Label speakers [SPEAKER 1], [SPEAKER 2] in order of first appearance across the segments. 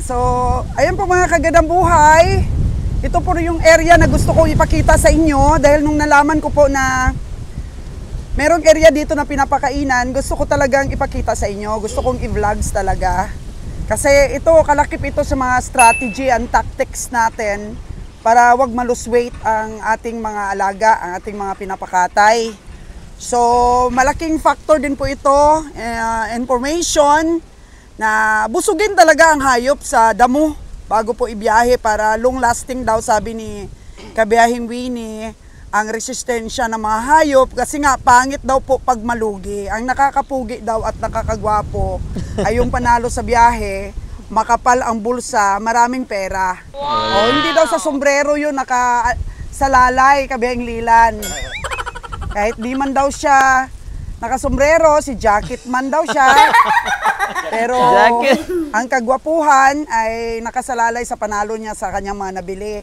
[SPEAKER 1] So, ayan po mga kagandang buhay. Ito po yung area na gusto ko ipakita sa inyo dahil nung nalaman ko po na merong area dito na pinapakainan, gusto ko talagang ipakita sa inyo. Gusto kong i-vlogs talaga. Kasi ito, kalakip ito sa mga strategy and tactics natin para wag ma-lose weight ang ating mga alaga, ang ating mga pinapakatay. So, malaking factor din po ito, information na busugin talaga ang hayop sa damo bago po ibiyahe para long lasting daw, sabi ni Kabiyahing Winnie, ang resistensya ng mga hayop kasi nga pangit daw po pag malugi. Ang nakakapugi daw at nakakagwapo ay yung panalo sa biyahe, makapal ang bulsa, maraming pera. Wow. O hindi daw sa sombrero yun, nakasalalay, Kabiyahing Lilan. Kahit di man daw siya nakasombrero, si jacket man daw siya. Pero ang kagwapuhan ay nakasalalay sa panalo niya sa kanyang mga nabili.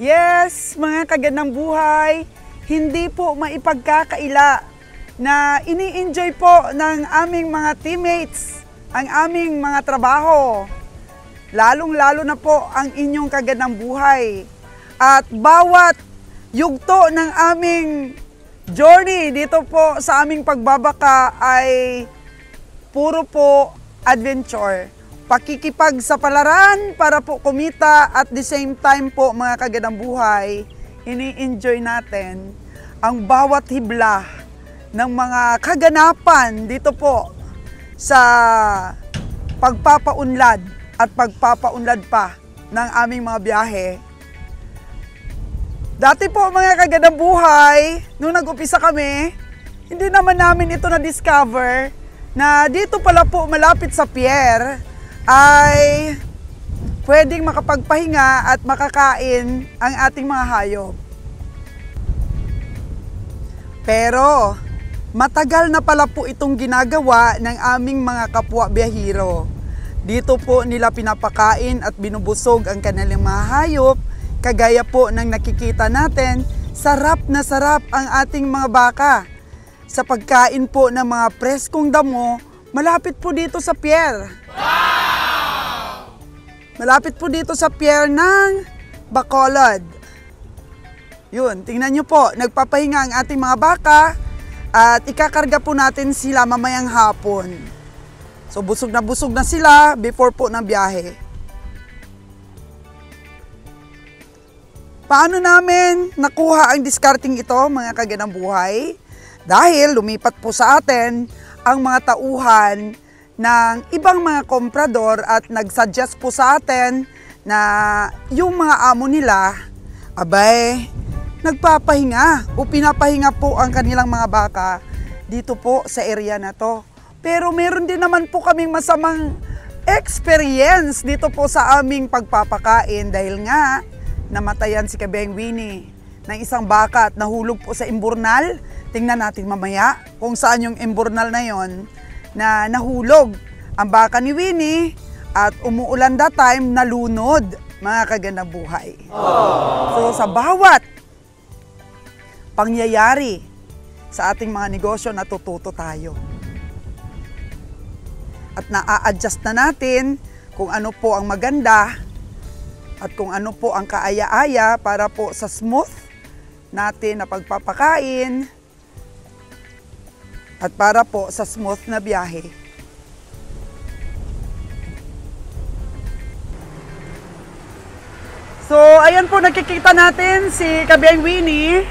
[SPEAKER 1] Yes, mga kagandang buhay, hindi po maipagkakaila na ini-enjoy po ng aming mga teammates ang aming mga trabaho. Lalong-lalo na po ang inyong kagandang buhay. At bawat yugto ng aming journey dito po sa aming pagbabaka ay puro po adventure. Pakikipagsapalaran para po kumita at the same time po mga kagandang buhay, ini-enjoy natin ang bawat hibla ng mga kaganapan dito po sa pagpapaunlad at pagpapaunlad pa ng aming mga biyahe. Dati po mga kagandang buhay, nung nag-upisa kami, hindi naman namin ito na-discover na dito pala po malapit sa pier ay pwedeng makapagpahinga at makakain ang ating mga hayop. Pero matagal na pala po itong ginagawa ng aming mga kapwa biyahero. Dito po nila pinapakain at binubusog ang kanilang mga hayop, kagaya po ng nakikita natin, sarap na sarap ang ating mga baka. Sa pagkain po ng mga preskong damo, malapit po dito sa pier. Wow! Malapit po dito sa pier ng Bacolod. Yun, tingnan nyo po, nagpapahinga ang ating mga baka at ikakarga po natin sila mamayang hapon. So busog na sila before po ng biyahe. Paano namin nakuha ang discarding ito mga kagandang buhay? Dahil lumipat po sa atin ang mga tauhan ng ibang mga komprador at nagsuggest po sa atin na yung mga amo nila, abay, nagpapahinga o pinapahinga po ang kanilang mga baka dito po sa area na to. Pero meron din naman po kaming masamang experience dito po sa aming pagpapakain dahil nga namatayan si Kabeng Winnie ng isang baka at nahulog po sa imburnal. Tingnan natin mamaya kung saan yung imburnal na yon na nahulog ang baka ni Winnie at umuulan that time, nalunod, mga kagandang buhay. So sa bawat pangyayari sa ating mga negosyo, natututo tayo. At na-a-adjust na natin kung ano po ang maganda at kung ano po ang kaaya-aya para po sa smooth natin na pagpapakain at para po sa smooth na biyahe. So, ayan po, nakikita natin si Kabeng Winnie.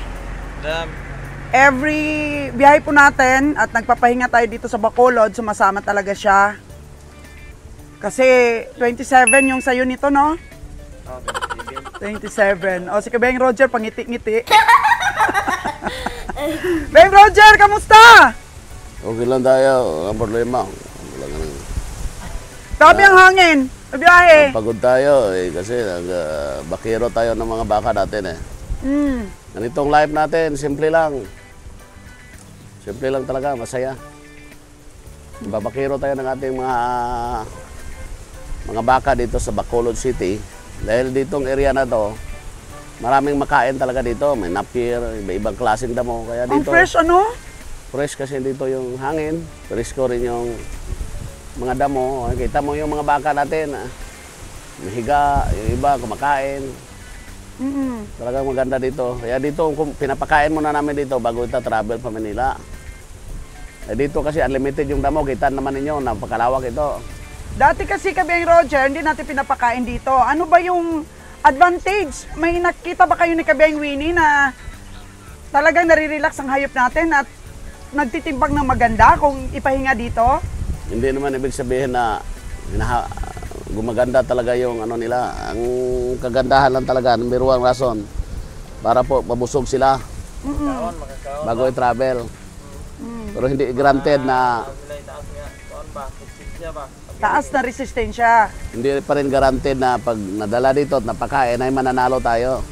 [SPEAKER 1] Every biyahe po natin at nagpapahinga tayo dito sa Bacolod, sumasama talaga siya. Kasi 27 yung sayo nito, no? 27. O, si Kabeng Roger, pangiti-ngiti. Beng Roger, kamusta?
[SPEAKER 2] Okay lang tayo, ang problema.
[SPEAKER 1] Grabe ang hangin, biyahe.
[SPEAKER 2] Pagod tayo kasi bakiro tayo ng mga baka natin Ganitong life natin, simple lang. Simple lang talaga, masaya. Babakiro tayo ng ating mga baka dito sa Bacolod City. Dahil ditong area na to, maraming makain talaga dito. May napir, iba-ibang klaseng damo. Kaya dito,
[SPEAKER 1] ang fresh ano?
[SPEAKER 2] Fresh kasi dito yung hangin. Fresh ko rin yung mga damo. Kita mo yung mga baka natin. Mahiga, yung iba kumakain. Talagang maganda dito. Kaya dito, kung pinapakain muna namin dito bago ita travel pa Manila. Dito kasi unlimited yung damo. Kita naman ninyo, napakalawak ito.
[SPEAKER 1] Dati kasi Kabeng Roger, hindi natin pinapakain dito. Ano ba yung advantage? May nakita ba kayo ni Kabeng Winnie na talagang nare-relax ang hayop natin at nagtitimbang ng maganda kung ipahinga dito?
[SPEAKER 2] Hindi naman ibig sabihin na gumaganda talaga yung ano nila. Ang kagandahan lang talaga, number one rason, para po mabusog sila bago i-travel. Pero hindi granted na
[SPEAKER 1] taas na resistensya.
[SPEAKER 2] hindi pa rin guaranteed na pag nadala dito at napakain ay mananalo tayo.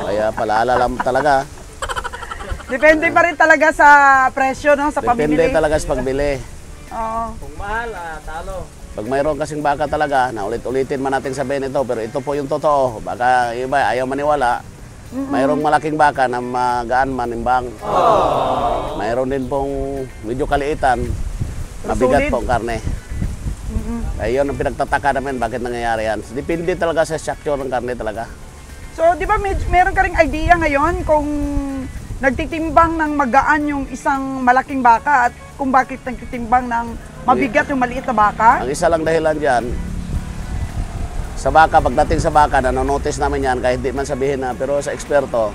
[SPEAKER 2] Kaya palaala lang talaga.
[SPEAKER 1] Depende pa rin talaga sa presyo, no? Sa pamimili.
[SPEAKER 2] Depende talaga sa pagbili.
[SPEAKER 1] Oo.
[SPEAKER 3] Kung mahal, talo.
[SPEAKER 2] Pag mayroon kasing baka talaga, na ulit-ulitin man natin sabihin ito, pero ito po yung totoo. Baka iba ayaw maniwala. Mayroong malaking baka na magaan manimbang. Mayroon din pong medyo kaliitan, mabigat
[SPEAKER 1] Solid.
[SPEAKER 2] pong karne. Kaya yun ang pinagtataka namin bakit nangyayari yan. Depende talaga sa structure ng karne talaga.
[SPEAKER 1] So, di ba meron ka ring idea ngayon kung nagtitimbang ng magaan yung isang malaking baka at kung bakit nagtitimbang ng mabigat yung maliit na baka?
[SPEAKER 2] Ang isa lang dahilan dyan, sa baka, pagdating sa baka, nanonotice namin yan, kahit di man sabihin na, pero sa eksperto,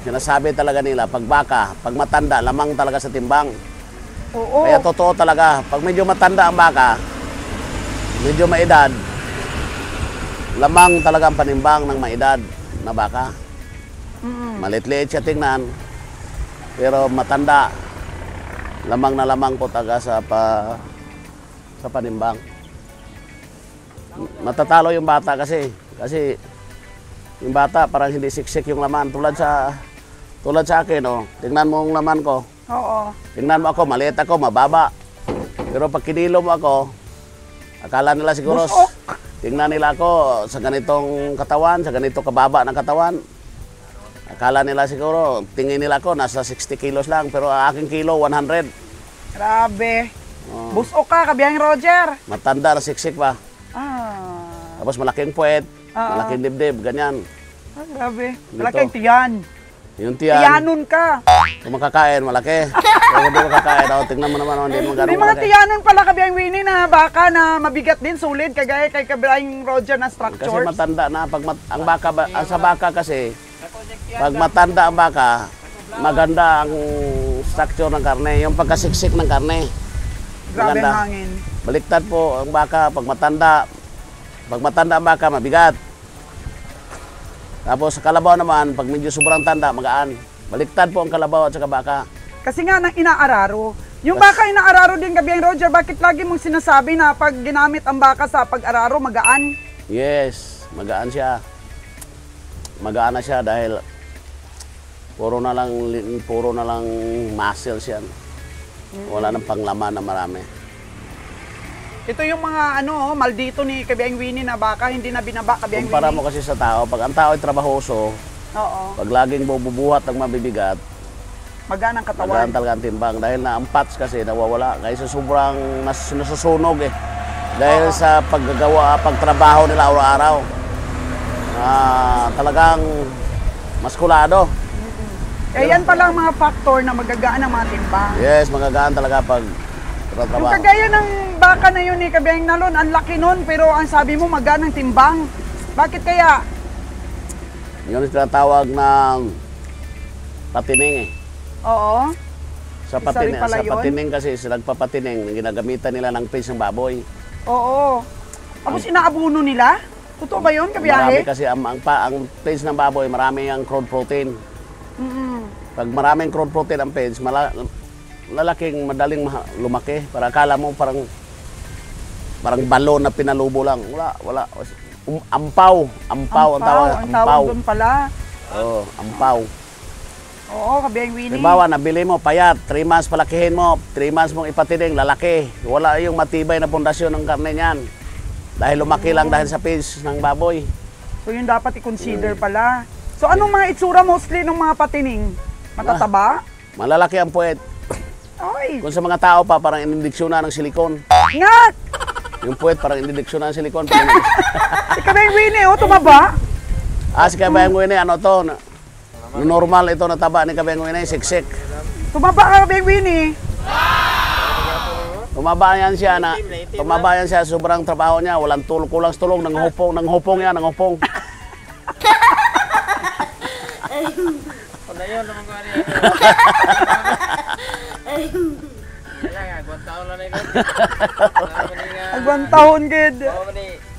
[SPEAKER 2] sinasabi talaga nila, pag baka, pag matanda, lamang talaga sa timbang.
[SPEAKER 1] Oo.
[SPEAKER 2] Kaya totoo talaga, pag medyo matanda ang baka, medyo maedad, lamang talaga ang panimbang ng maedad na baka. Malit-liit siya tingnan, pero matanda, lamang na lamang po talaga sa panimbang. Matatalo yung bata kasi yung bata parang hindi siksik yung laman tulad sa akin, oh. Tingnan mo yung laman ko.
[SPEAKER 1] Oo.
[SPEAKER 2] Tingnan mo ako, maliit ako, mababa. Pero pag kinilo mo ako, akala nila siguro,
[SPEAKER 1] Busok.
[SPEAKER 2] tingnan nila ako sa ganitong katawan, sa ganito kababa ng katawan. Akala nila siguro, tingin nila ako, nasa 60 kilos lang, pero ang aking kilo, 100.
[SPEAKER 1] Grabe.
[SPEAKER 2] Oh.
[SPEAKER 1] Busok ka, Kabeng Roger.
[SPEAKER 2] Matanda na siksik pa. Tapos malaking puwet, malaking dibdib, ganyan.
[SPEAKER 1] Grabe.
[SPEAKER 2] Dito.
[SPEAKER 1] Malaking tiyan.
[SPEAKER 2] Yung tiyan,
[SPEAKER 1] Tiyanon ka.
[SPEAKER 2] kung makakain, malaki. Kung hindi makakain, tingnan mo naman, hindi mo
[SPEAKER 1] May
[SPEAKER 2] gano'ng
[SPEAKER 1] mga
[SPEAKER 2] malaki.
[SPEAKER 1] tiyanon pala Kabeng Winnie na baka na mabigat din, solid, kagaya kay Kabeng Roger na
[SPEAKER 2] Kasi
[SPEAKER 1] structure.
[SPEAKER 2] matanda na, ang baka, sa baka kasi, pag matanda ang baka, maganda ang structure ng karne, yung pagkasiksik ng karne.
[SPEAKER 1] Grabe
[SPEAKER 2] Maganda.
[SPEAKER 1] ang hangin.
[SPEAKER 2] Baliktad po ang baka, pag matanda ang baka, mabigat. Tapos sa kalabaw naman, pag medyo sobrang tanda, magaan. Baliktad po ang kalabaw at saka baka.
[SPEAKER 1] Kasi nga nang inaararo. Yung baka inaararo din Kabeng Roger, bakit lagi mong sinasabi na pag ginamit ang baka sa pag-araro, magaan?
[SPEAKER 2] Yes, magaan siya. magaan na siya dahil puro na lang muscles yan. Wala nang panglaman na marami.
[SPEAKER 1] Ito yung mga maldito ni Kabiyaing Winnie na baka hindi na binaba Kabiyaing
[SPEAKER 2] Kumpara
[SPEAKER 1] Winnie.
[SPEAKER 2] mo kasi sa tao, pag ang tao ay trabahoso,
[SPEAKER 1] Oo.
[SPEAKER 2] pag laging bubuhat ng mabibigat,
[SPEAKER 1] Magaan ang katawan.
[SPEAKER 2] magaan talaga ang timbang. Dahil na ang fats kasi nawawala. Kaya sa sobrang nasusunog eh. Dahil sa pagtrabaho nila araw-araw. Talagang maskulado.
[SPEAKER 1] Eh, yan pala ang mga factor na magagaan ang mga timbang.
[SPEAKER 2] Yes, magagaan talaga pag
[SPEAKER 1] Yung
[SPEAKER 2] trabaho.
[SPEAKER 1] kagaya ng baka na yun ni Kabiyaing Nalon, ang laki nun, pero ang sabi mo magaan ang timbang. Bakit kaya?
[SPEAKER 2] Yun yung tinatawag ng patining eh.
[SPEAKER 1] Oo.
[SPEAKER 2] Sa
[SPEAKER 1] Isa rin pala yun?
[SPEAKER 2] patining kasi, sa nagpapatining, ginagamitan nila ng page ng baboy.
[SPEAKER 1] Oo. Tapos inaabuno nila? Totoo ba yun, Kabiyahe?
[SPEAKER 2] Marami kasi, ang page ng baboy, marami ang crude protein. Pag maraming crude protein ang page, lalaking madaling lumaki. Para akala mo parang balon na pinalubo lang. Wala. Ampaw ang tawag.
[SPEAKER 1] Ang tawag doon pala.
[SPEAKER 2] Oo, ampaw.
[SPEAKER 1] Oo, Kabiyaing Winnie.
[SPEAKER 2] Halimbawa, nabili mo, payat, 3 months palakihin mo, 3 months mong ipatining, lalaki. Wala yung matibay na pundasyon ng karne niyan. Dahil lumaki lang dahil sa page ng baboy.
[SPEAKER 1] So yun dapat i-consider pala. So anong mga itsura mostly ng mga patining? Matataba?
[SPEAKER 2] Malalaki ang puwet.
[SPEAKER 1] Ay,
[SPEAKER 2] Kung sa mga tao pa, parang inindiksyon na ng silikon.
[SPEAKER 1] ngak!
[SPEAKER 2] Yung puwet, parang inindiksyon na ng silikon.
[SPEAKER 1] Si Kabiyaing Winnie, tumaba?
[SPEAKER 2] Si Kabayang Winnie, normal ito na taba ni Kabayang Winnie, siksik.
[SPEAKER 1] Tumaba ka, Kabiyaing Winnie.
[SPEAKER 2] Tumaba yan siya, sobrang trabaho niya, walang kulang sa tulong, nanghupong yan.
[SPEAKER 3] Padayon naman ko ano yan. Kaya nga, 1 taon lang na ikaw.
[SPEAKER 1] Agwang taon, kid.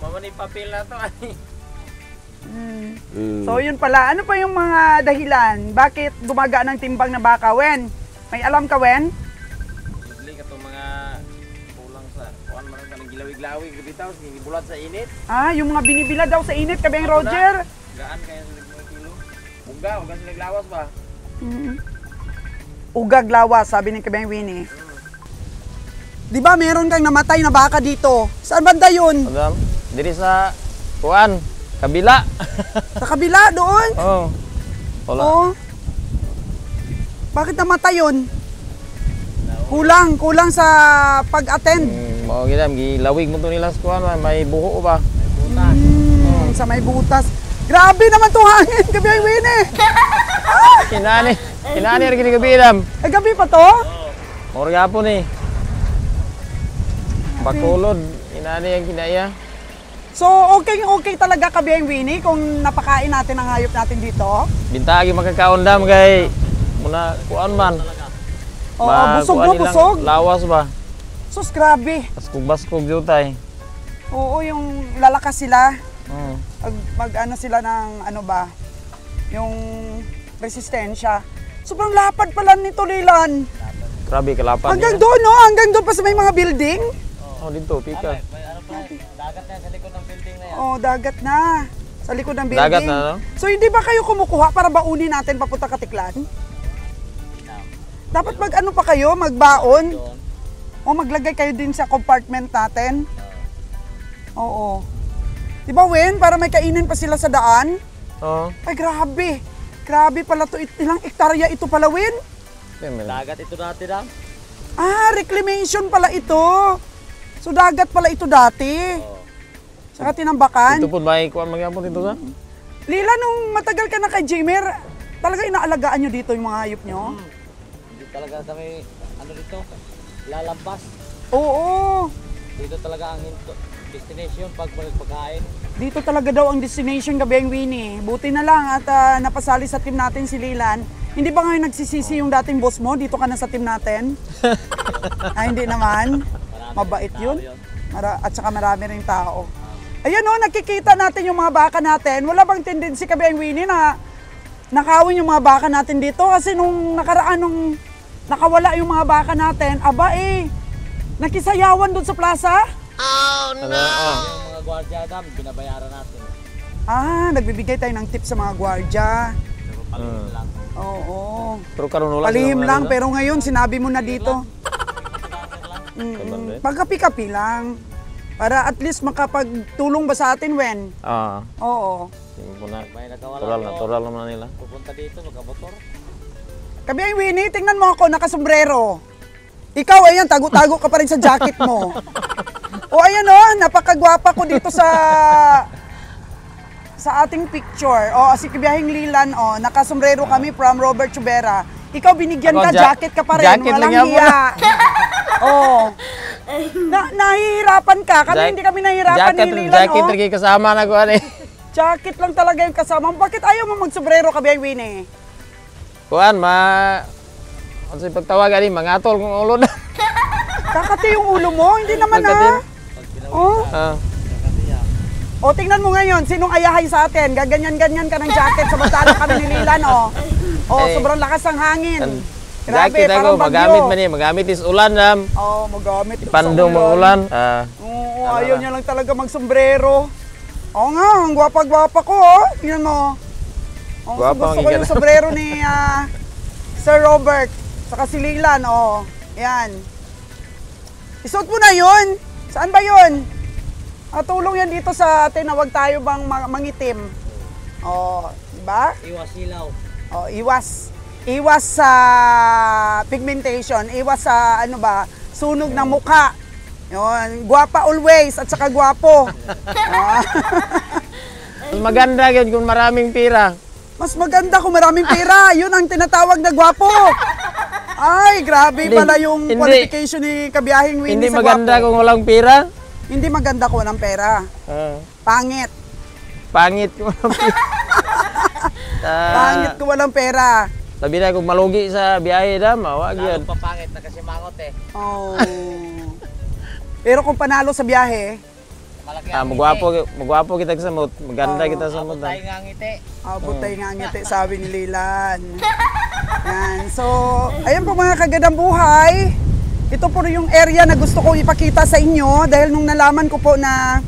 [SPEAKER 3] Mamani papel na to.
[SPEAKER 1] So yun pala, ano pa yung mga dahilan? Bakit gumagaan ang timbang na baka, Wen? May alam ka, Wen?
[SPEAKER 3] Bigli ka itong mga kulang sa kuhan man ka ng gilawig-lawig bitaw, bulat sa init.
[SPEAKER 1] Yung mga binibila daw sa init, Kabiyaing Roger.
[SPEAKER 3] Gaan kaya sa 5 kilo. Uga sa naglawas ba?
[SPEAKER 1] Ugag lawas, sabi ni Kabiyaing Winnie. Di ba meron kang namatay na baka dito? Saan banda yun?
[SPEAKER 3] Madam, diri sa kuan, kabila.
[SPEAKER 1] Sa kabila, doon?
[SPEAKER 3] Oo. Wala.
[SPEAKER 1] Oo. Bakit namatay yun? Kulang sa pag-attend.
[SPEAKER 3] Mao gid gilawig mo to nila sa kuan, may buho ba?
[SPEAKER 1] Sa may butas. Grabe naman to hangin, Kabiyaing Winnie.
[SPEAKER 3] Kinani rin ginigabilam.
[SPEAKER 1] Ay, gabi pa to?
[SPEAKER 3] Moro gyapon eh. Bakulod, inani ang kinaya.
[SPEAKER 1] So, okay talaga, Kabiyaing Winnie, kung napakain natin ang hayop natin dito?
[SPEAKER 3] Bintagi makakaundam kay muna kuan man.
[SPEAKER 1] Oo, busog no, busog.
[SPEAKER 3] Lawas ba?
[SPEAKER 1] Sus, grabe.
[SPEAKER 3] Baskog jutay.
[SPEAKER 1] Oo, yung lalakas sila.
[SPEAKER 3] Oo.
[SPEAKER 1] Mag-ano sila ng ano ba? Yung resistensya. Sobrang lapad pala nito, Lilan.
[SPEAKER 3] Grabe kalapan
[SPEAKER 1] Hanggang doon, no? Hanggang doon pa sa may mga building.
[SPEAKER 3] Oh, dito, pika.
[SPEAKER 4] Dagat na sa likod ng building na yan.
[SPEAKER 1] Oh, dagat na. Sa likod ng building.
[SPEAKER 3] Dagat na, no?
[SPEAKER 1] So, hindi ba kayo kumukuha para baunin natin papunta Katiklan? Dapat mag-ano pa kayo? Magbaon? O maglagay kayo din sa compartment natin? Oo. Di ba, Wen? Para may kainin pa sila sa daan?
[SPEAKER 3] Oo.
[SPEAKER 1] Ay, grabe. Grabe pala to. Ilang ektarya ito pala, Wen?
[SPEAKER 4] Dagat ito dati lang.
[SPEAKER 1] Reclamation pala ito. So, dagat pala ito dati. Saka tinambakan.
[SPEAKER 3] Ito po may kuan magyapon dito sa?
[SPEAKER 1] Lila, nung matagal ka na kay Jimer, talaga inaalagaan nyo dito yung mga hayop nyo?
[SPEAKER 4] Hindi talaga kami, dito, lalampas.
[SPEAKER 1] Oo.
[SPEAKER 4] Dito talaga ang destination pag magpagkain.
[SPEAKER 1] Dito talaga daw ang destination, Kabiyaing Winnie. Buti na lang at napasali sa team natin si Lilan. Hindi ba ngayon nagsisisi yung dating boss mo? Dito ka na sa team natin? Hindi naman. Mabait yun. At saka marami rin tao. Ayan o, nakikita natin yung mga baka natin. Wala bang tendency, Kabiyaing Winnie, na nakawin yung mga baka natin dito? Kasi nung nakaraan, nung nakawala yung mga baka natin, nakisayawan doon sa plaza?
[SPEAKER 4] Yung mga gwardiya dam, binabayaran natin.
[SPEAKER 1] Nagbibigay tayo ng tip sa mga gwardiya.
[SPEAKER 4] Lang.
[SPEAKER 1] Oo.
[SPEAKER 5] Pero karon wala
[SPEAKER 1] Palihim
[SPEAKER 5] silang
[SPEAKER 1] lang,
[SPEAKER 5] ano,
[SPEAKER 1] pero ngayon sinabi mo na dito.
[SPEAKER 5] Ganun din.
[SPEAKER 1] Pagkapi-kapi lang. Para at least makapagtulong ba sa atin, Wen?
[SPEAKER 5] Ah,
[SPEAKER 1] Oo.
[SPEAKER 5] hindi mo na.
[SPEAKER 4] May nakawala
[SPEAKER 5] Natural naman nila.
[SPEAKER 4] Pupunta dito, magkamotor.
[SPEAKER 1] Kabi ay Winnie, tingnan mo ako, nakasombrero. Ikaw, ayan, tago-tago ka pa rin sa jacket mo. O ayan o, napakagwapa ko dito sa ating picture. O, si Kabiyahing Lilan, o, nakasombrero kami from Robert Chubera. Ikaw, binigyan
[SPEAKER 5] Ako,
[SPEAKER 1] ka, jacket ka pa rin,
[SPEAKER 5] jacket lang
[SPEAKER 1] walang
[SPEAKER 5] yan
[SPEAKER 1] hiya. Oo. Nahihirapan ka, kami hindi kami nahihirapan ni Lilan,
[SPEAKER 5] Jacket
[SPEAKER 1] o.
[SPEAKER 5] lagi kasama na ko ani.
[SPEAKER 1] Jacket lang talaga yung kasama. Bakit ayaw mo magsombrero, Kabiyahing Winnie?
[SPEAKER 5] Kuan ano si pagtawag ani mangatol kung ulo na.
[SPEAKER 1] Kakati yung ulo mo, hindi naman
[SPEAKER 5] Magkatin.
[SPEAKER 1] Oh.
[SPEAKER 5] Ah,
[SPEAKER 1] O, tingnan mo ngayon, sinong ayahay sa atin? Gaganyan-ganyan ka ng jacket sa batala kami ni Lilan, o. O,
[SPEAKER 5] Eh,
[SPEAKER 1] sobrang lakas ng hangin.
[SPEAKER 5] jacket ako
[SPEAKER 1] parang bagyo.
[SPEAKER 5] magamit man ni, magamit is ulan dam.
[SPEAKER 1] Oo, magamit. ito sa
[SPEAKER 5] Pandong mo ulan.
[SPEAKER 1] Oo, ayaw niya lang talaga magsombrero. Oo nga, ang gwapa-gwapa ko, oh. Tingnan mo. Oh,
[SPEAKER 5] Gwapa
[SPEAKER 1] gusto
[SPEAKER 5] ang
[SPEAKER 1] ko yung
[SPEAKER 5] igala.
[SPEAKER 1] sombrero ni Sir Robert, saka si Lilan, oh. Yan. Isuot mo na yun. Saan ba yun? Tulong yan dito sa atin na wag tayo bang mangitim. Oh, di ba?
[SPEAKER 4] Iwas silaw.
[SPEAKER 1] Oh, iwas sa pigmentation, iwas sa ano ba, sunog ng mukha. Yun, gwapa always at saka gwapo.
[SPEAKER 5] Mas maganda gyud kung maraming pira.
[SPEAKER 1] Mas maganda kung maraming pera. Yun ang tinatawag na gwapo. Ay, grabe pala yung
[SPEAKER 5] Hindi.
[SPEAKER 1] qualification ni Kabiyahing Winnie
[SPEAKER 5] Hindi
[SPEAKER 1] sa
[SPEAKER 5] maganda
[SPEAKER 1] gwapo.
[SPEAKER 5] kung walang pira.
[SPEAKER 1] Hindi maganda kung walang pera. Pangit.
[SPEAKER 5] Pangit kung walang pira.
[SPEAKER 1] Pangit kung walang pera.
[SPEAKER 5] Sabi na kung malugi sa biyahe dam, wag yun.
[SPEAKER 4] Lalo papangit na kasi mangot eh.
[SPEAKER 1] Oh. Pero kung panalo sa biyahe,
[SPEAKER 4] Malaki ang
[SPEAKER 5] Magwapo kita sa mood. Maganda kita sa mood.
[SPEAKER 4] Tayo nga ngiti.
[SPEAKER 1] abotay nga ngiti, sabi ni Lilan. Yan. So, ayan po mga kagadang buhay. Ito po yung area na gusto ko ipakita sa inyo dahil nung nalaman ko po na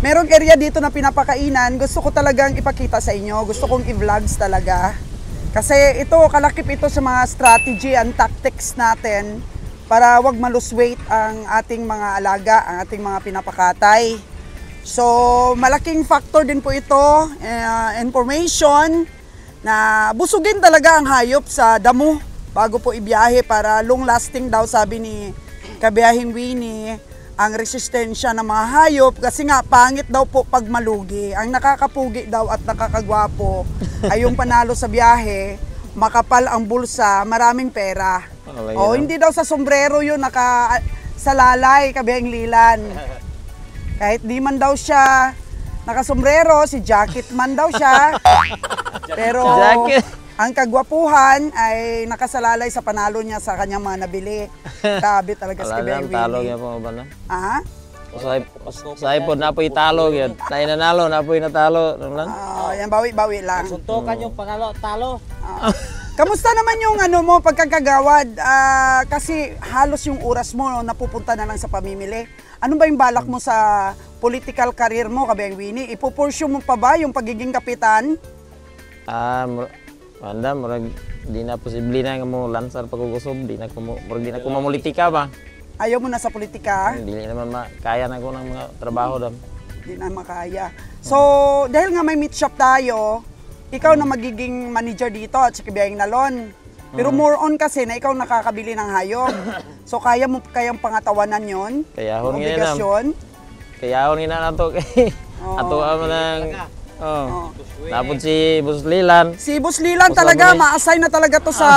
[SPEAKER 1] merong area dito na pinapakainan, gusto ko talagang ipakita sa inyo. Gusto kong i-vlogs talaga. Kasi ito, kalakip ito sa mga strategy and tactics natin para wag malose weight ang ating mga alaga, ang ating mga pinapakatay. So, malaking factor din po ito, information na busugin talaga ang hayop sa damo bago po ibiyahe para long lasting daw, sabi ni Kabiyahing Winnie, ang resistensya ng mga hayop kasi nga pangit daw po pag malugi. Ang nakakapugi daw at nakakagwapo ay yung panalo sa biyahe, makapal ang bulsa, maraming pera. Oh, hindi daw sa sombrero yun nakasalalay, Kabiyahing Lilan. Kahit di man daw siya nakasombrero, si jacket man daw siya. Pero
[SPEAKER 5] Jacket.
[SPEAKER 1] ang kagwapuhan ay nakasalalay sa panalo niya sa kanyang mga nabili. Grabe talaga si Kabiyahing
[SPEAKER 5] Talo
[SPEAKER 1] Winnie.
[SPEAKER 5] gyud po ba na?
[SPEAKER 1] Ah?
[SPEAKER 5] Sa ipod na po italo gyud. Tayo nanalo na po natalo lang.
[SPEAKER 1] Yan, bawi-bawi lang.
[SPEAKER 4] Suntukan yung panalo, talo.
[SPEAKER 1] Kamusta naman yung ano mo pagkakagawad? Kasi halos yung oras mo napupunta na lang sa pamimili. Ano ba yung balak mo sa political career mo, Kabiyahing Winnie? Ipupursue mo pa ba yung pagiging kapitan?
[SPEAKER 5] Anda murag di na posible na nga mo lansar pagkukusob, di na ko mamulitika ba.
[SPEAKER 1] Ayaw mo na sa politika?
[SPEAKER 5] Dili naman kaya na ko ng mga trabaho dam.
[SPEAKER 1] Hindi na makaya. So, dahil nga may meat shop tayo, ikaw na magiging manager dito at si Kabiyahing Nalon. Pero more on kasi na ikaw nakakabili ng hayop. So, kaya mo kayang pangatawanan yon?
[SPEAKER 5] Kayahon nga na.
[SPEAKER 1] Obligasyon?
[SPEAKER 5] Kayahon nga na to kay. Ato man ng
[SPEAKER 1] Oh.
[SPEAKER 5] Tapos si Boss Lilan.
[SPEAKER 1] Si Boss Lilan
[SPEAKER 5] Boss
[SPEAKER 1] talaga,
[SPEAKER 5] Lilan.
[SPEAKER 1] ma-assign na talaga to sa,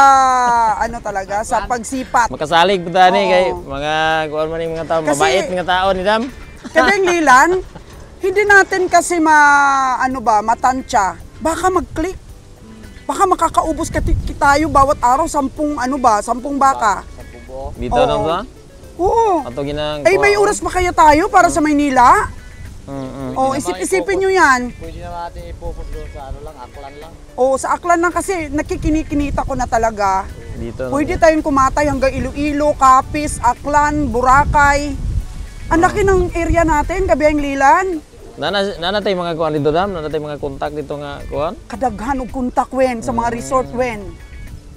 [SPEAKER 1] ano talaga, sa pagsipat.
[SPEAKER 5] Makasalig po tani
[SPEAKER 1] Oo.
[SPEAKER 5] kay mga kuan man yung mga tao,
[SPEAKER 1] Kasi-
[SPEAKER 5] mabait mga tao ni dam.
[SPEAKER 1] Kabiyahing Lilan, hindi natin kasi matansya. Baka mag-click. Baka makakaubos tayo bawat araw 10 baka.
[SPEAKER 4] Sa bubo.
[SPEAKER 5] Dito
[SPEAKER 1] Oo.
[SPEAKER 5] nang ba?
[SPEAKER 1] Oo.
[SPEAKER 5] Ato ginang
[SPEAKER 1] Ay, may oras ba kaya tayo para sa Maynila?
[SPEAKER 5] Mm.
[SPEAKER 1] O, isip-isipin nyo yan.
[SPEAKER 4] Pwede na natin i-focus doon sa ano lang, aklan lang.
[SPEAKER 1] O, sa Aklan lang kasi nakikinikinita ko na talaga.
[SPEAKER 5] Dito.
[SPEAKER 1] Pwede tayong kumatay hanggang Iloilo, Capiz, Aklan, Boracay. Ang laki ng area natin, Kabiyahing Lilan.
[SPEAKER 5] Nana tay mga kuan dito dam, nana tay mga kontak dito nga kuan.
[SPEAKER 1] Kadaghan og kontak wen sa mga resort wen.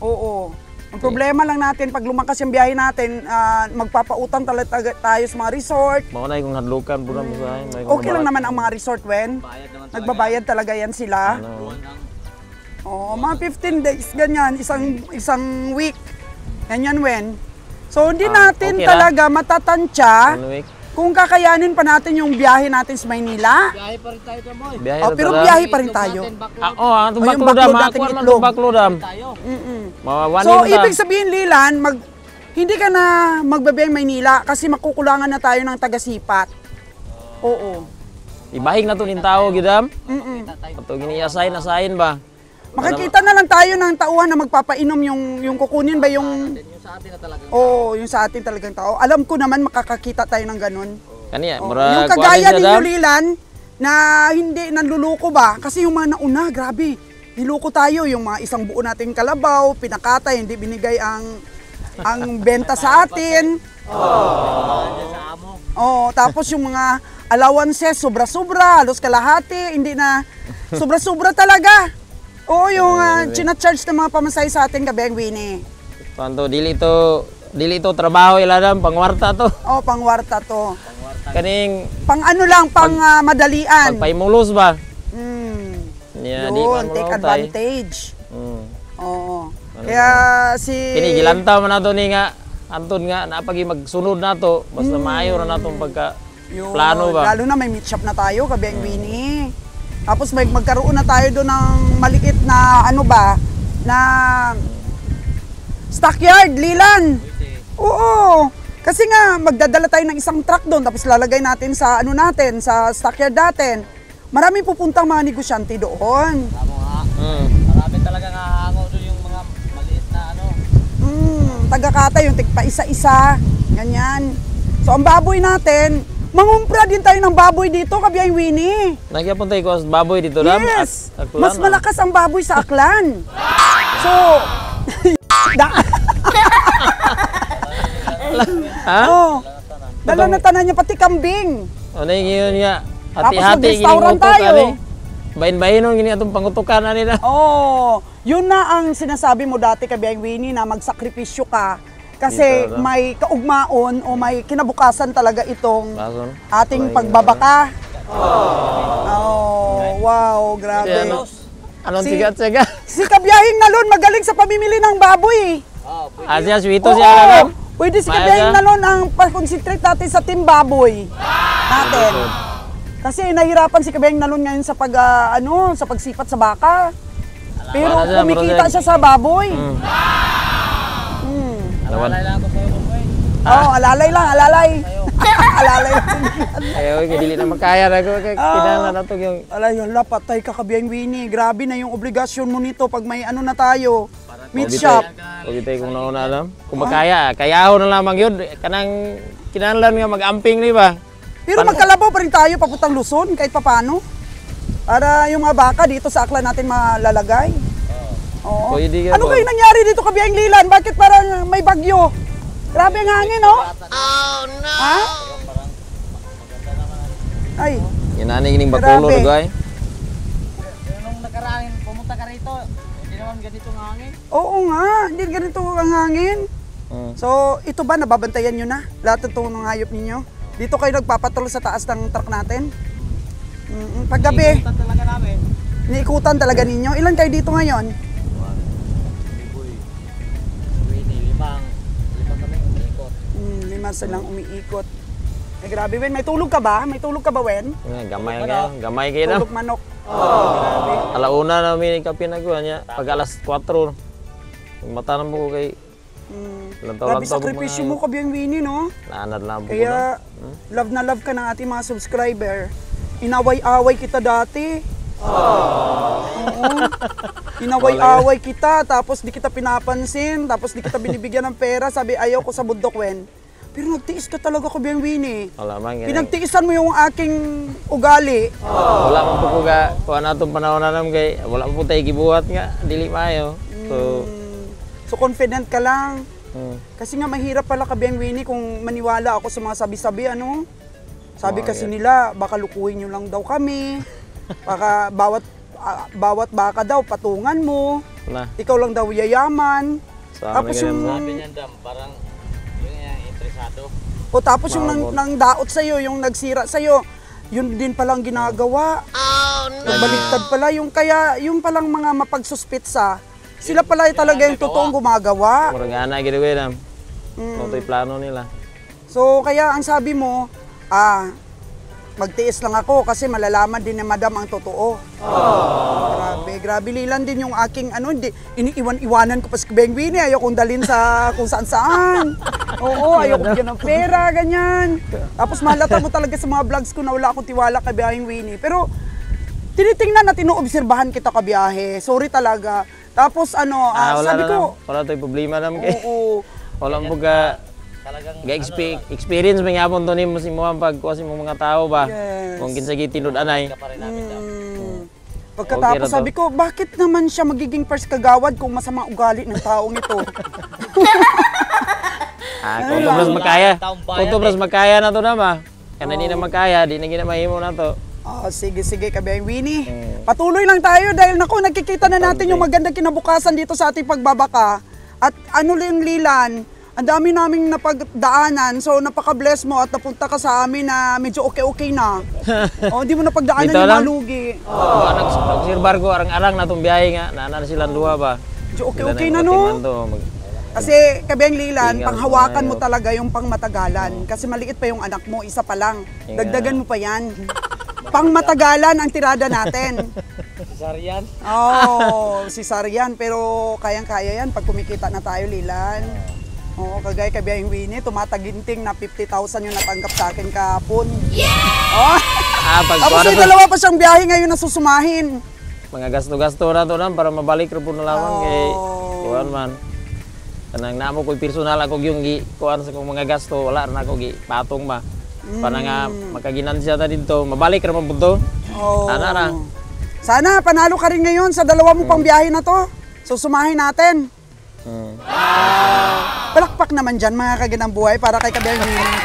[SPEAKER 1] Oo. Ang problema lang natin pag lumakas yung biyahe natin, magpapautang talaga tayo sa mga resort.
[SPEAKER 5] Mao na kung hadlukan po na mo sa akin.
[SPEAKER 1] Okay lang naman ang mga resort wen.
[SPEAKER 4] Bayad naman talaga.
[SPEAKER 1] Nagbabayad talaga yan sila.
[SPEAKER 4] Buwan ng
[SPEAKER 1] Oo, mga 15 days ganyan, isang week. Ganyan wen. So hindi natin
[SPEAKER 5] okay
[SPEAKER 1] talaga matatansya
[SPEAKER 5] 1 week.
[SPEAKER 1] kung kakayanin pa natin yung biyahe natin sa Maynila.
[SPEAKER 4] biyahe pa rin tayo dyan, boy.
[SPEAKER 5] Biyahe
[SPEAKER 1] Oh,
[SPEAKER 5] na
[SPEAKER 1] pero
[SPEAKER 5] tala.
[SPEAKER 1] biyahe pa rin tayo.
[SPEAKER 4] Natin, backlog
[SPEAKER 5] Ang
[SPEAKER 1] yung
[SPEAKER 5] baklo
[SPEAKER 1] backlog
[SPEAKER 5] dam,
[SPEAKER 1] natin
[SPEAKER 5] ako man
[SPEAKER 1] itlog.
[SPEAKER 5] baklo dam.
[SPEAKER 4] tayo.
[SPEAKER 5] Mawawanin
[SPEAKER 1] So,
[SPEAKER 5] na.
[SPEAKER 1] ibig sabihin, Lilan, hindi ka na magbabiyang Maynila kasi makukulangan na tayo ng taga-sipat. Oo.
[SPEAKER 5] Ibahig na to nin tao gidam.
[SPEAKER 1] Mm-mm.
[SPEAKER 5] Ato gini-assign ba?
[SPEAKER 1] Makikita na lang tayo ng tauhan na magpapainom yung kukunin ba yung...
[SPEAKER 4] Yung sa atin na talaga.
[SPEAKER 1] Oo, yung sa atin talagang tao. Alam ko naman makakakita tayo ng ganun.
[SPEAKER 5] Kaniya,
[SPEAKER 1] Oo.
[SPEAKER 5] mura
[SPEAKER 1] Yung kagaya ninyo, Lilan, na hindi nanluluko ba? Kasi yung mga nauna, grabe. Niluko tayo, yung mga isang buo nating kalabaw, pinakatay, hindi binigay ang benta sa atin.
[SPEAKER 4] Dyan sa amo.
[SPEAKER 1] Oo, tapos yung mga allowances, sobra-sobra, halos kalahati, hindi na, sobra-sobra talaga. Oo, yung charge ng mga pamasahe sa atin, Kabeng Winnie.
[SPEAKER 5] Panto dili ito trabaho iladam pangwarta to.
[SPEAKER 1] Oo, pangwarta to.
[SPEAKER 5] Kaning
[SPEAKER 1] Pang ano lang, pang madalian.
[SPEAKER 5] pagpaimulos ba?
[SPEAKER 1] Mm.
[SPEAKER 5] Niya di
[SPEAKER 1] Yun,
[SPEAKER 5] man
[SPEAKER 1] take
[SPEAKER 5] mo
[SPEAKER 1] advantage. Oo. Kaya si...
[SPEAKER 5] Kini gilantaw man nato ni nga anton nga napagi magsunod nato basta maayo ra natong pagka
[SPEAKER 1] Yun,
[SPEAKER 5] plano ba?
[SPEAKER 1] lalo na may meet shop na tayo, Kabeng Winnie. Tapos magkaroon na tayo doon ng maliit na ano ba, na stockyard, Lilan. Oo. Kasi nga magdadala tayo ng isang truck doon tapos lalagay natin sa ano natin, sa stockyard natin. Marami pupuntang mga negosyante doon.
[SPEAKER 4] Tama nga. Marami talaga hahango doon yung mga maliit na ano.
[SPEAKER 1] Taga-kata yung tigpa isa-isa, ganyan. So ang baboy natin, mangumpra din tayo ng baboy dito, Kabiyay Winnie.
[SPEAKER 5] Nagyapon tayo ko baboy dito dam.
[SPEAKER 1] Yes.
[SPEAKER 5] Aklan,
[SPEAKER 1] Mas malakas ang baboy sa Aklan. So,
[SPEAKER 5] Ha?
[SPEAKER 1] oh, dala na tanan niya pati kambing.
[SPEAKER 5] Ano yung yun nga?
[SPEAKER 1] Tapos
[SPEAKER 5] Hati-hati
[SPEAKER 1] mag-restaurant tayo.
[SPEAKER 5] Bahin-bahinon gini atong pangutukan na nila.
[SPEAKER 1] Oh, yun na ang sinasabi mo dati, Kabiyay Winnie, na magsakripisyo ka. Kasi
[SPEAKER 5] Dito, no?
[SPEAKER 1] may kaugmaon o may kinabukasan talaga itong
[SPEAKER 5] Bason.
[SPEAKER 1] ating pagbabaka. Oh, wow, grabe.
[SPEAKER 5] Si ano? Anong
[SPEAKER 1] Si-
[SPEAKER 5] sigat-sigat?
[SPEAKER 1] Si Kabiyahing Nalon magaling sa pamimili ng baboy.
[SPEAKER 4] Oh, pwede.
[SPEAKER 5] Asya, sweeto
[SPEAKER 1] Oo,
[SPEAKER 5] siya alam.
[SPEAKER 1] pwede si
[SPEAKER 5] Maya
[SPEAKER 1] Kabiyahing
[SPEAKER 5] siya?
[SPEAKER 1] Nalon ang pag-concentrate natin sa team baboy natin. Kasi nahirapan si Kabiyahing Nalon ngayon sa sa pagsipat sa baka. Pero
[SPEAKER 5] Para siya,
[SPEAKER 1] kumikita
[SPEAKER 5] para
[SPEAKER 1] siya sa baboy.
[SPEAKER 5] Alawan.
[SPEAKER 4] Alay lang ako sa'yo, boy.
[SPEAKER 1] Oo, alalay lang, alalay. Alalay lang.
[SPEAKER 5] Ayaw, dili na makaya na ko. Kinala na to yung...
[SPEAKER 1] Alay, hala, patay ka, Kabiyahing Winnie. Grabe na yung obligasyon mo nito pag may ano na tayo. Meat shop.
[SPEAKER 5] Huwag tayo kung nauna alam. Kung makaya, kayaho na lamang yun. Kanang kinahanglan nga mag-amping, di ba?
[SPEAKER 1] Pero magkalabaw pa rin tayo papuntang Luzon kahit papano. Para yung mga baka dito sa Aklan natin malalagay. Oo.
[SPEAKER 5] Pwede ka
[SPEAKER 1] Ano
[SPEAKER 5] ba?
[SPEAKER 1] kayo nangyari dito, Kabiyahing Lilan? Bakit parang may bagyo? Grabe ang hangin, oh. Oh, no! Ha? Ay,
[SPEAKER 5] Yan gining bakulo,
[SPEAKER 1] Grabe.
[SPEAKER 5] guys.
[SPEAKER 4] Pero nung nakaraan, pumunta ka rito, hindi naman ganito ang hangin.
[SPEAKER 1] oo nga. Hindi ganito ang hangin. So, ito ba, nababantayan nyo na? Lahat ng itong hayop ninyo? Dito kayo nagpapatrol sa taas ng truck natin? Paggabi,
[SPEAKER 4] Ikutan talaga namin.
[SPEAKER 1] niikutan talaga ninyo. Ilan kayo dito ngayon?
[SPEAKER 4] Pwede, limang kami umiikot.
[SPEAKER 1] 5 silang umiikot. Eh, grabe, Wen. May tulog ka ba? May tulog ka ba, Wen?
[SPEAKER 5] Gamay kayo na.
[SPEAKER 1] Tulog manok. Grabe.
[SPEAKER 5] Alauna na may kapinaguan niya. Pag alas 4, mata na mo ko kay...
[SPEAKER 1] Grabe sakripisyo mo, Kabiyang Winnie, no?
[SPEAKER 5] Naanad lang po ko na.
[SPEAKER 1] Kaya, love na love ka ng ating mga subscriber. Inaway-away kita dati. Oo. Inaway-away kita, tapos di kita pinapansin, tapos di kita binibigyan ng pera. Sabi, ayaw ko sa bundok, Wen. Pero nagtiis ka talaga, Kabiyang Winnie.
[SPEAKER 5] Wala man.
[SPEAKER 1] Pinagtiisan mo yung aking ugali.
[SPEAKER 5] Wala man po ko ka. Kung ano itong panahon na naman kay... Wala po tayo gibuhat nga. Dili maayo.
[SPEAKER 1] So, confident ka lang.
[SPEAKER 5] Hmm.
[SPEAKER 1] Kasi nga mahirap pala, Kabiyang Winnie, kung maniwala ako sa mga sabi-sabi, ano? Sabi kasi nila, baka lukuhin nyo lang daw kami. Baka bawat baka daw, patungan mo.
[SPEAKER 5] Na.
[SPEAKER 1] Ikaw lang daw yayaman.
[SPEAKER 5] Sabi
[SPEAKER 1] Tapos
[SPEAKER 5] nga
[SPEAKER 1] yung,
[SPEAKER 5] naman.
[SPEAKER 4] Sabi niyan dam, parang yung interesado.
[SPEAKER 1] tapos yung nang daot sa'yo, yung nagsira sa'yo, yun din palang ginagawa. Oh, no! Nagbaliktad pala, yung palang mga mapagsuspitsa, sila pala talaga yung totoong gumagawa.
[SPEAKER 5] Murag ana gid dam. Ito yung plano nila.
[SPEAKER 1] So, kaya ang sabi mo, magtiis lang ako kasi malalaman din ni Madam ang totoo. Grabe lilan din yung aking iniiwan-iwanan ko pa si Bengwini. Ayokong dalhin sa kung saan-saan. Oo, ayoko bigyan ng pera, ganyan. Tapos mahalata mo talaga sa mga vlogs ko na wala akong tiwala kay Biyaheng Winnie. Pero tinitingnan at tinuobserbahan kita kabiyahe. Sorry talaga. Tapos
[SPEAKER 5] Wala
[SPEAKER 1] sabi
[SPEAKER 5] na
[SPEAKER 1] ko,
[SPEAKER 5] lang. Wala to'y problema dam kay.
[SPEAKER 1] oo.
[SPEAKER 5] Wala mo ga
[SPEAKER 4] Talagang
[SPEAKER 5] experience may yapon to nimo si mo pag kuha si mga tao ba.
[SPEAKER 1] Yes.
[SPEAKER 5] Kung kinsa gitinod anay.
[SPEAKER 4] pa rin namin dam.
[SPEAKER 1] Pagkatapos
[SPEAKER 5] Okay na to.
[SPEAKER 1] sabi ko, bakit naman siya magiging first kagawad kung masama ugali ng taong ito?
[SPEAKER 5] Kung tubras makaya.
[SPEAKER 4] Taong bayan,
[SPEAKER 5] Kung tubras makaya na to na ba. Kana di na makaya, di na gina mahimo na to.
[SPEAKER 1] Sige, Kabiyaheng Winnie. Patuloy lang tayo dahil nakikita na natin yung magandang kinabukasan dito sa ating pagbabaka. At lilan, ang dami naming napagdaanan. So napaka-bless mo at napunta ka sa amin na medyo okay na. Hindi mo napagdaanan
[SPEAKER 5] Dito
[SPEAKER 1] yung
[SPEAKER 5] lang?
[SPEAKER 1] malugi.
[SPEAKER 5] Nagsirbar ko arang-arang na tong biyahe nga. Naana na silang duha ba.
[SPEAKER 1] Medyo okay na no? Kasi Kabiyaheng Lilan,
[SPEAKER 5] Ingat
[SPEAKER 1] panghawakan mo
[SPEAKER 5] tayo.
[SPEAKER 1] talaga yung pangmatagalan. Kasi maliit pa yung anak mo, isa pa lang.
[SPEAKER 5] Ingat.
[SPEAKER 1] Dagdagan mo pa yan. Pangmatagalan ang tirada natin.
[SPEAKER 4] Sarian.
[SPEAKER 1] Si Sarian, pero kayang-kaya yan pag kumikita na tayo, Lilan. Oo, kagaya Kabiyaheng Winnie, tumataginting na 50,000 yung natanggap sa akin kahapon. Yeah! Tapos may dalawa pa siyang biyahe ngayon na susumahin.
[SPEAKER 5] Mga gasto-gasto na to na para mabalik ra po na lamang kay kuan man. Kanang namo ko personal ako yung kuan sa kong mga gasto, wala na ako gi patong ba. Para nga makaginansya ta dito, mabalik ra man punto. Ana ra.
[SPEAKER 1] Sana panalo ka rin ngayon sa dalawa mo pang biyahe na to. Susumahin natin. Palakpak naman dyan mga kaganang buhay para kay Kabiyaheng Winnie.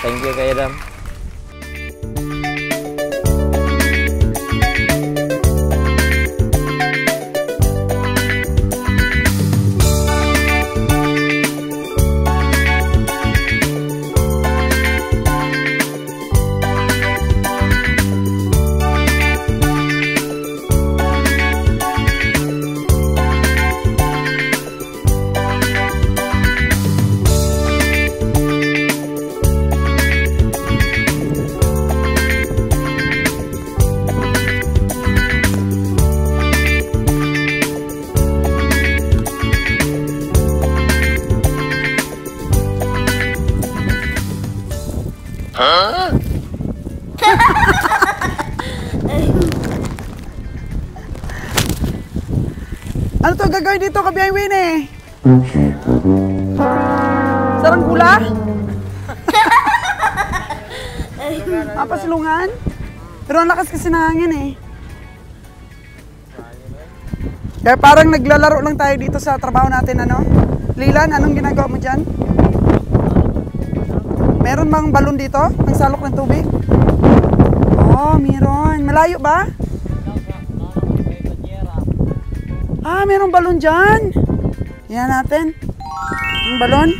[SPEAKER 5] Thank you kayo dam.
[SPEAKER 1] Ano to gagawin dito, Kabiyaheng Winnie? Saranggula? Pasilungan? Pero ang lakas kasi ng hangin eh. Kaya parang naglalaro lang tayo dito sa trabaho natin, ano? Lilan, anong ginagawa mo dyan? Meron bang balon dito? Ang salok ng tubig? Meron. Malayo ba? Meron balon dyan. Yan natin. Yung balon.